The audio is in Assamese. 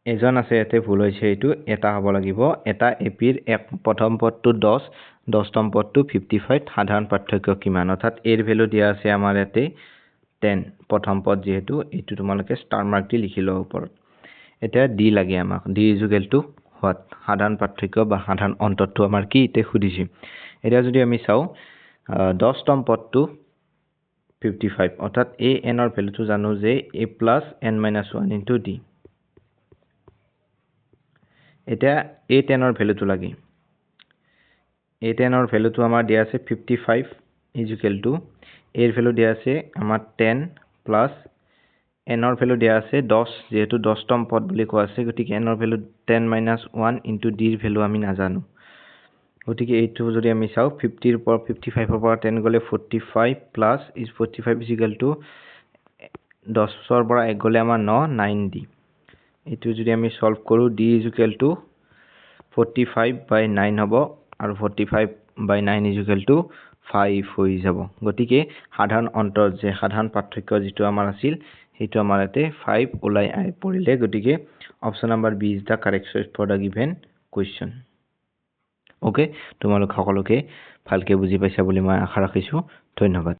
এজন আছে ইয়াতে ভুল হৈছে এইটো এটা হ'ব লাগিব এটা এপিৰ প্ৰথম পদটো 10 তম পদটো 55 সাধাৰণ পাৰ্থক্য কিমান অৰ্থাৎ এৰ ভ্যালু দিয়া আছে আমাৰ ইয়াতে 10 প্ৰথম পদ যেহেতু এইটো তোমালোকে ষ্টাৰ মাৰ্ক দি লিখি লও ওপৰত এটা ডি লাগে আমাক ডি ইকুৱেল টু হোৱাট সাধাৰণ পাৰ্থক্য বা সাধাৰণ অন্তৰটো আমাৰ কি ইতে খুদিছে এটা যদি আমি চাও 10 তম পদটো 55 অৰ্থাৎ a n ৰ ভ্যালুটো জানো যে a + n - 1 * d এটা a10 ৰ ভ্যালুটো লাগে a10 ৰ ভ্যালুটো আমাৰ দিয়া আছে 55 ইকুৱেল টু এৰ ভ্যালু দিয়া আছে আমাৰ 10 প্লাস n ৰ ভ্যালু দিয়া আছে 10 যেহেতু 10 তম পদ বুলি কোৱা আছে গতিকে n ৰ ভ্যালু 10 - 1 * d ৰ ভ্যালু আমি নাজানো গতিকে এইটো যদি আমি চাও 50 ৰ পৰা 55 ৰ পৰা 10 গলে 45 প্লাস 45 ইকুৱেল টু 10 ৰ পৰা 1 গলে আমাৰ 9 d এইটো যদি আমি সলভ কৰো d ইকুৱেল টু 45/9 হ'ব আৰু 45/9 ইকুৱেল টু 5 হৈ যাব গতিকে সাধাৰণ অন্তৰ যে সাধাৰণ পাৰ্থক্য যেটো আমাৰ আছিল হেতু আমাৰ ইয়াতে 5 ওলাই আই পৰিলে গতিকে option number B is the correct choice for the given question okay তোমালোক সকলোকে ভালকে বুজি পাইছা বুলি মই আশা ৰাখিছো ধন্যবাদ